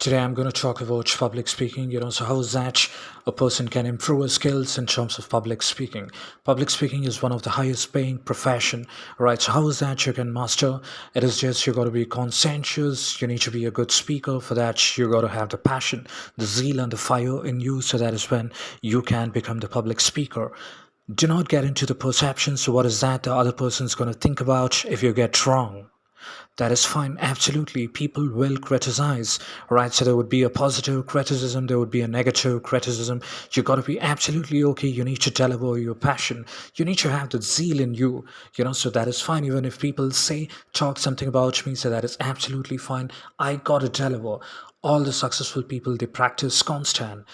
Today I'm going to talk about public speaking. So how is that a person can improve his skills in terms of public speaking? Public speaking is one of the highest paying profession, right? So how is that you can master? It is just you got to be conscientious. You need to be a good speaker. For that, you got to have the passion, the zeal, and the fire in you. So that is when you can become the public speaker. Do not get into the perceptions. So what is that the other person's going to think about if you get wrong? That is fine. Absolutely. People will criticize, right? So there would be a positive criticism, there would be a negative criticism. You got to be absolutely okay. You need to deliver your passion. You need to have the zeal in you, so that is fine. Even if people say, talk something about me, so that is absolutely fine. I got to deliver. All the successful people, they practice constant,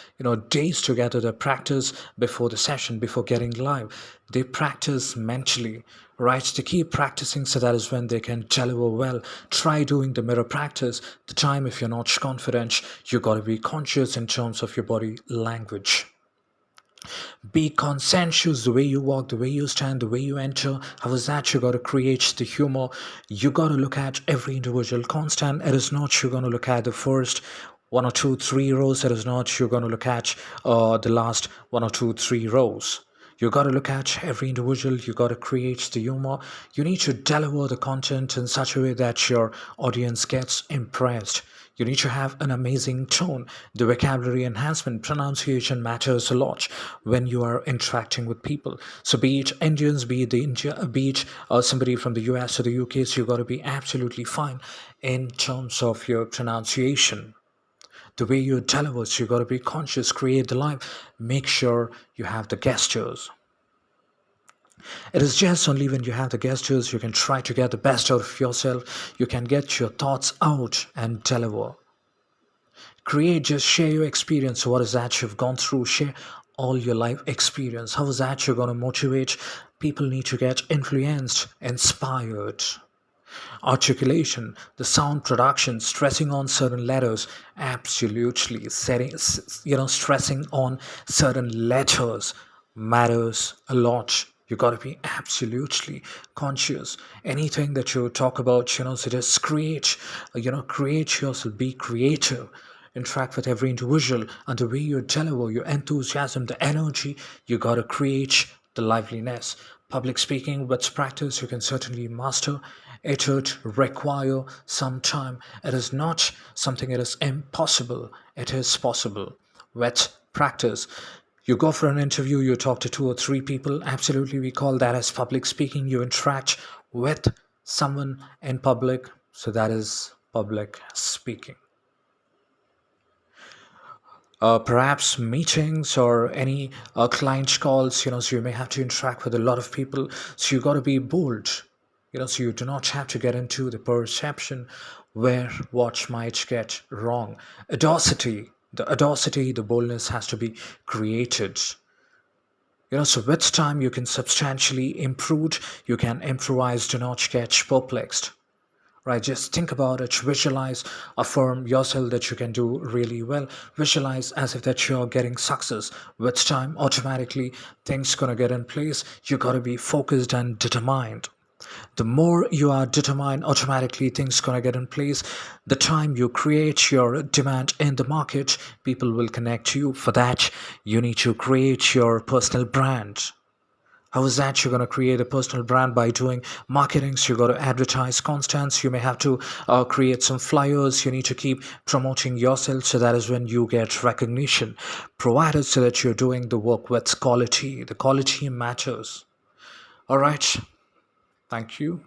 days together. They practice before the session, before getting live. They practice mentally, right? To keep practicing, so that is when they can deliver well. Try doing the mirror practice. The time, if you're not confident, you got to be conscious in terms of your body language. Be conscientious, the way you walk, the way you stand, the way you enter. How is that you got to create the humor? You got to look at every individual constant. It is not you're going to look at the first one or two, 3 rows. It is not you're going to look at the last one or two, 3 rows. You got to look at every individual. You got to create the humor. You need to deliver the content in such a way that your audience gets impressed. You need to have an amazing tone. The vocabulary enhancement, pronunciation matters a lot when you are interacting with people. So be it Indians, be it the India, be it somebody from the US or the UK, so you got to be absolutely fine in terms of your pronunciation. The way you deliver, so you got to be conscious, create the line, make sure you have the gestures. It is just only when you have the gestures you can try to get the best out of yourself. You can get your thoughts out and deliver. Create, just share your experience. What is that you've gone through? Share all your life experience. How is that you're going to motivate? People need to get influenced, inspired. Articulation, the sound production, stressing on certain letters, absolutely stressing on certain letters matters a lot. You got to be absolutely conscious. Anything that you talk about, so just create yourself, be creative. Interact with every individual, and the way you deliver, your enthusiasm, the energy, you got to create the liveliness. Public speaking, with practice, you can certainly master. It would require some time. It is not something that is impossible. It is possible with practice. You go for an interview, you talk to 2 or 3 people. Absolutely, we call that as public speaking. You interact with someone in public, so that is public speaking. Perhaps meetings or any client calls, so you may have to interact with a lot of people. So you got to be bold, so you do not have to get into the perception where what might get wrong. The boldness has to be created. So with time you can substantially improve, you can improvise, do not get perplexed. Right, just think about it, visualize, affirm yourself that you can do really well. Visualize as if that you're getting success. With time, automatically things gonna get in place. You gotta be focused and determined. The more you are determined, automatically things gonna get in place. The time you create your demand in the market, people will connect to you. For that, you need to create your personal brand. How is that you're going to create a personal brand? By doing marketing? So you got to advertise constants. You may have to create some flyers. You need to keep promoting yourself, so that is when you get recognition, provided so that you're doing the work with quality. The quality matters. All right, thank you.